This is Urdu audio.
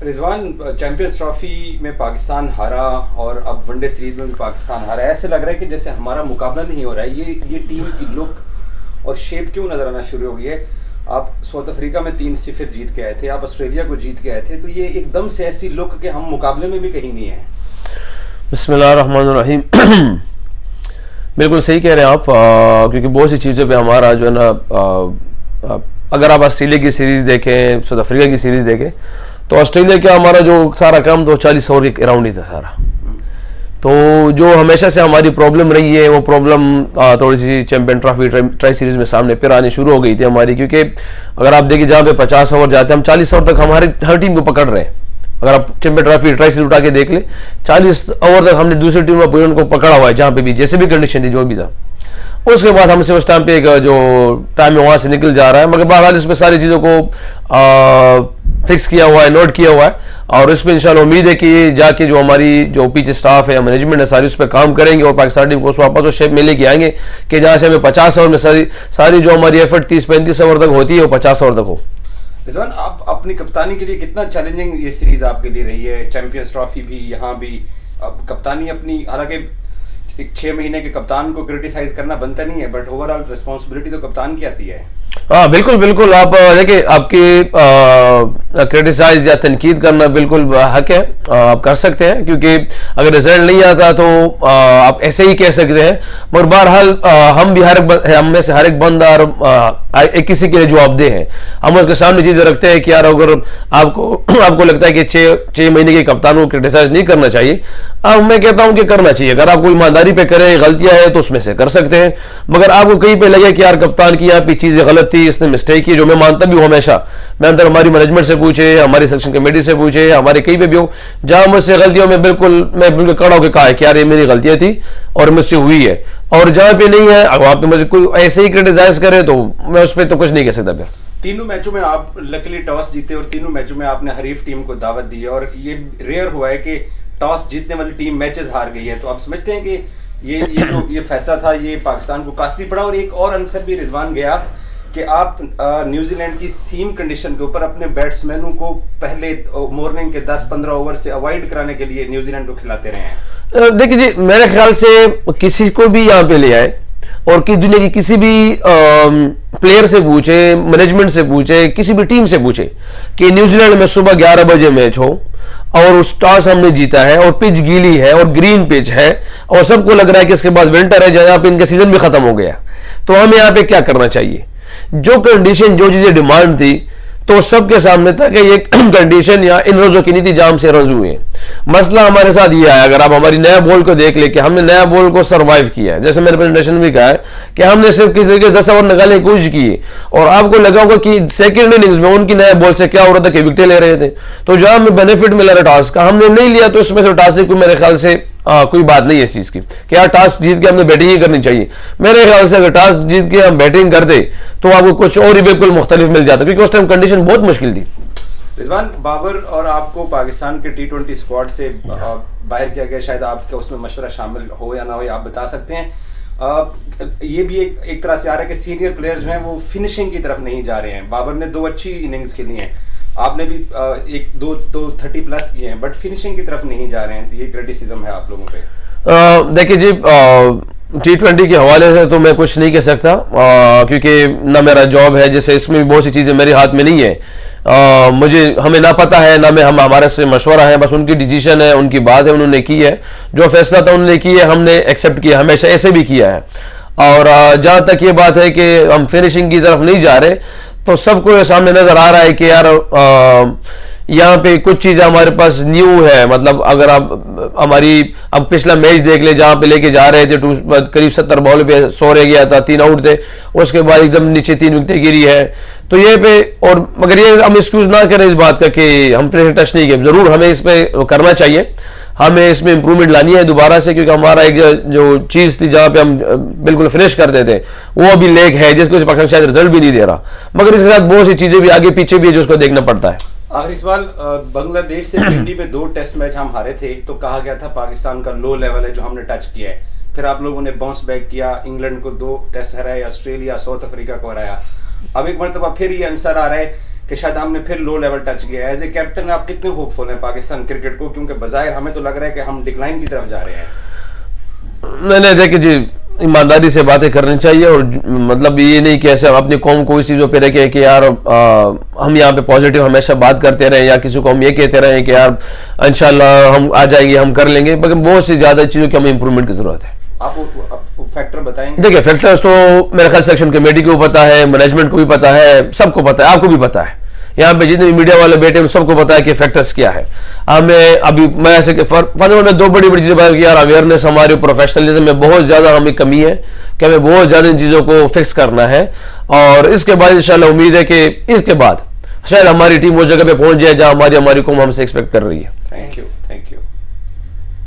رضوان، چیمپئنز ٹرافی میں پاکستان ہارا اور اب ون ڈے سیریز میں بھی پاکستان ہارا ہے. ایسے لگ رہا ہے کہ جیسے ہمارا مقابلہ نہیں ہو رہا ہے. یہ ٹیم کی لک اور شیپ کیوں نظر آنا شروع ہو گئی ہے؟ آپ ساؤتھ افریقہ میں 3-0 جیت کے آئے تھے, آپ آسٹریلیا کو جیت کے آئے تھے, تو یہ ایک دم سے ایسی لک کہ ہم مقابلے میں بھی کہیں نہیں ہیں. بسم اللہ الرحمن الرحیم. بالکل صحیح کہہ رہے ہیں آپ, کیونکہ بہت سی چیزوں پہ ہمارا جو ہے نا, اگر آپ آسٹریلیا کی سیریز دیکھیں, ساؤتھ افریقہ کی سیریز دیکھیں, تو آسٹریلیا کا ہمارا جو سارا کام تو 40 اوور کے اراؤنڈ ہی تھا سارا. تو جو ہمیشہ سے ہماری پرابلم رہی ہے وہ پرابلم تھوڑی سی چیمپئن ٹرافی ٹرائی سیریز میں سامنے پھر آنی شروع ہو گئی تھی ہماری, کیونکہ اگر آپ دیکھیں جہاں پہ 50 اوور جاتے ہیں, ہم 40 اوور تک ہماری ہر ٹیم کو پکڑ رہے ہیں. اگر آپ چیمپئن ٹرافی ٹرائی سیریز اٹھا کے دیکھ لیں, 40 اوور تک ہم نے دوسری ٹیم اپوننٹ کو پکڑا ہوا ہے, جہاں پہ بھی جیسے بھی کنڈیشن تھی جو بھی تھا. اس کے بعد ہم سے اس ٹائم پہ جو ٹائم ہے وہاں سے نکل جا رہا ہے, مگر بہرحال اس میں ساری چیزوں کو فکس کیا ہوا ہے, نوٹ کیا ہوا ہے, اور اس پہ انشاءاللہ امید ہے کہ جا کے جو ہماری جو پیچھے سٹاف ہے, مینجمنٹ ہے, ساری اس پہ کام کریں گے اور پاکستان ٹیم کو اس واپس اس شیپ میں لے کے آئیں گے کہ جہاں سے ہمیں 50 اوور میں ساری جو ہماری ایفرٹ 30-35 اوور تک ہوتی ہے وہ 50 اوور تک ہو. رضوان, آپ اپنی کپتانی کے لیے کتنا چیلنجنگ یہ سیریز آپ کے لیے رہی ہے؟ چیمپئنز ٹرافی بھی, یہاں بھی کپتانی اپنی, حالانکہ ایک 6 مہینے کے کپتان کو کرٹیسائز کرنا بنتا نہیں ہے, بٹ اوور آل ریسپانسبلٹی تو کپتان کی آتی ہے. ہاں بالکل بالکل, آپ دیکھیں آپ کی کرٹیسائز یا تنقید کرنا بالکل حق ہے, آپ کر سکتے ہیں, کیونکہ اگر رزلٹ نہیں آتا تو آپ ایسے ہی کہہ سکتے ہیں. مگر بہرحال ہم میں سے ہر ایک بندہ ایک کسی کے لیے جواب دہ ہے. ہم اس کے سامنے چیزیں رکھتے ہیں کہ یار اگر آپ کو لگتا ہے کہ 6 مہینے کے کپتان کو کرٹیسائز نہیں کرنا چاہیے, میں کہتا ہوں کہ کرنا چاہیے. اگر آپ کو ایمانداری پہ کریں, غلطیاں ہیں تو اس میں سے کر سکتے ہیں, مگر آپ کو کہیں پہ لگے کہ یار کپتان کی یہاں پہ چیزیں غلط تھی, اس نے مسٹیک کی, جو میں مانتا بھی ہوں ہمیشا, میں اندر ہماری مینجمنٹ سے پوچھے, ہماری سیکشن کمیٹی سے پوچھے, ہمارے کہیں پہ بھی ہو, جہاں مجھ سے غلطیوں میں بالکل کڑا ہو کے کہا ہے کہ یار یہ میری غلطیاں تھی اور مجھ سے ہوئی ہے. اور جہاں پہ نہیں ہے, اگر آپ مجھے کوئی ایسے ہی کرٹیسائز کرے تو میں اس پہ تو کچھ نہیں کہہ سکتا. پھر تینوں میچوں میں آپ لکلی ٹاس جیتے اور تینوں میچوں میں آپ نے حریف ٹیم کو دعوت دی ہے, اور یہ ریئر ہوا ہے کہ ٹاس جیتنے والی ٹیم میچز ہار گئی ہے. تو آپ سمجھتے ہیں کہ یہ فیصلہ تھا یہ پاکستان کو کاسٹلی پڑا؟ اور ایک اور عنصر بھی رضوان گیا کہ آپ نیوزی لینڈ کی سیم کنڈیشن کے اوپر اپنے بیٹسمینوں کو پہلے مارننگ کے 10-15 اوور سے اوائڈ کرانے کے لیے نیوزی لینڈ کو کھلاتے رہے ہیں. دیکھیں جی, میرے خیال سے کسی کو بھی یہاں پہ لے آئے اور دنیا کی کسی بھی پلیئر سے پوچھے, مینجمنٹ سے پوچھے, کسی بھی ٹیم سے پوچھے کہ نیوزی لینڈ میں صبح 11 بجے میچ ہو اور اس ٹاس ہم نے جیتا ہے اور پچ گیلی ہے اور گرین پچ ہے اور سب کو لگ رہا ہے کہ اس کے بعد ونٹر ہے, جہاں پہ ان کا سیزن بھی ختم ہو گیا, تو ہمیں یہاں پہ کیا کرنا چاہیے؟ جو کنڈیشن جو چیزیں ڈیمانڈ تھی تو سب کے سامنے تھا کہ یہ کنڈیشن یا ان روزوں کی نہیں تھی جام سے رنز ہوئے ہیں. مسئلہ ہمارے ساتھ یہ آیا, اگر آپ ہماری نیا بال کو دیکھ لیں کہ ہم نے نیا بال کو سروائیو کیا ہے, جیسے میں نے پریزنٹیشن میں کہا ہے کہ ہم نے صرف کس طریقے 10 اوور نکالنے کی کوشش کی, اور آپ کو لگا ہوگا کہ سیکنڈ اننگز میں ان کی نیا بال سے کیا ہو رہا تھا کہ وکٹیں لے رہے تھے, تو جہاں ہمیں بینیفٹ ملا رہا ٹاس کا ہم نے نہیں لیا, تو اس میں سے ٹاس سے میرے خیال سے کوئی بات نہیں ہے اس چیز کی کہ یار ٹاس جیت کے ہم نے بیٹنگ ہی کرنی چاہیے. میرے خیال سے اگر ٹاس جیت کے ہم بیٹنگ کرتے تو آپ کو کچھ اور ہی بالکل مختلف مل جاتا, کیونکہ اس ٹائم کنڈیشن بہت مشکل تھی. رضوان, بابر اور آپ کو پاکستان کے T20 اسکواڈ سے باہر کیا گیا, شاید آپ کا اس میں مشورہ شامل ہو یا نہ ہو, آپ بتا سکتے ہیں. یہ بھی ایک طرح سے آ رہا ہے کہ سینئر پلیئرز جو ہیں وہ فنشنگ کی طرف نہیں جا رہے ہیں. بابر نے 2 اچھی اننگز کھیلی ہیں, آپ نے بھی 30+ کیے ہیں, بٹ فنشنگ کی طرف نہیں جا رہے ہیں, تو یہ کرٹیسزم ہے آپ لوگوں پہ. دیکھیے جی, T20 کے حوالے سے تو میں کچھ نہیں کہہ سکتا, کیونکہ نہ میرا جاب ہے, جیسے اس میں بھی بہت سی چیزیں میرے ہاتھ میں نہیں ہے. ہمیں نہ پتہ ہے, نہ ہمارے سے مشورہ ہے, بس ان کی ڈیسیژن ہے, ان کی بات ہے, انہوں نے کی ہے, جو فیصلہ تھا انہوں نے کی ہے, ہم نے ایکسیپٹ کیا, ہمیشہ ایسے بھی کیا ہے. اور جہاں تک یہ بات ہے کہ ہم فنشنگ کی طرف نہیں جا رہے, تو سب کو سامنے نظر آ رہا ہے کہ یار یہاں پہ کچھ چیزیں ہمارے پاس نیو ہے. مطلب اگر آپ اب پچھلا میچ دیکھ لیں, جہاں پہ لے کے جا رہے تھے قریب 70 بال پہ 100 رہ گیا تھا, 3 آؤٹ تھے, اس کے بعد ایک دم نیچے 3 وکٹیں گری ہے, تو یہ پہ اور مگر یہ ہم ایکسکیوز نہ کریں اس بات کا کہ ہم فنشنگ ٹچ نہیں کیے. ضرور ہمیں اس پہ کرنا چاہیے, ہمیں اس میں امپرومنٹ لانی ہے دوبارہ سے, کیونکہ ہمارا ایک جو چیز تھی جہاں پہ ہم بالکل فنش کرتے تھے وہ ابھی لیگ ہے, جس کو پاکستان شاید رزلٹ بھی نہیں دے رہا, مگر اس کے ساتھ بہت سی چیزیں بھی آگے پیچھے بھی ہے جو اس کو دیکھنا پڑتا ہے. آخری سوال, بنگلہ دیش سے پنڈی پہ 2 ٹیسٹ میچ ہم ہارے تھے, تو کہا گیا تھا پاکستان کا لو لیول ہے جو ہم نے ٹچ کیا ہے. پھر آپ لوگوں نے باؤنس بیک کیا, انگلینڈ کو 2 ٹیسٹ ہرایا, آسٹریلیا, ساؤتھ افریقہ کو ہرایا. اب ایک مرتبہ پھر یہ عنصر آ رہا ہے کہ شاید ہم نے پھر لو لیول ٹچ کیا ہے. ایز اے کیپٹن آپ کتنے ہوپ فل ہیں پاکستان کرکٹ کو, کیونکہ بظاہر ہمیں تو لگ رہا ہے کہ ہم ڈکلائن کی طرف جا رہے ہیں؟ نہیں دیکھیں جی, ایمانداری سے باتیں کرنی چاہیے, اور مطلب یہ نہیں کہ ایسے اپنی قوم کو اس چیزوں پہ رکھے کہ یار ہم یہاں پہ پازیٹیو ہمیشہ بات کرتے رہیں, یا کسی کو ہم یہ کہتے رہیں کہ یار انشاءاللہ ہم آ جائیں گے, ہم کر لیں گے, لیکن بہت سی زیادہ چیزوں کی ہمیں امپروومنٹ کی ضرورت ہے. آپ فیکٹر بتائیں گے؟ دیکھیں فیکٹرز تو میرے خیال سلیکشن کمیٹی کو بھی پتا ہے, مینجمنٹ کو بھی پتا ہے, سب کو پتا ہے, آپ کو بھی پتا ہے, یہاں پہ جتنے بھی میڈیا والے بیٹھے ہیں سب کو پتا ہے کہ فیکٹرز کیا ہے. ہمیں ابھی میں ایسے میں دو بڑی چیزیں بتا کہ یار اویئرنیس ہماری پروفیشنلزم میں بہت زیادہ ہمیں کمی ہے, کہ ہمیں بہت زیادہ ان چیزوں کو فکس کرنا ہے, اور اس کے بعد انشاءاللہ امید ہے کہ اس کے بعد شاید ہماری ٹیم وہ جگہ پہ پہنچ جائے جہاں ہماری قوم ہم سے ایکسپیکٹ کر رہی ہے. Thank you.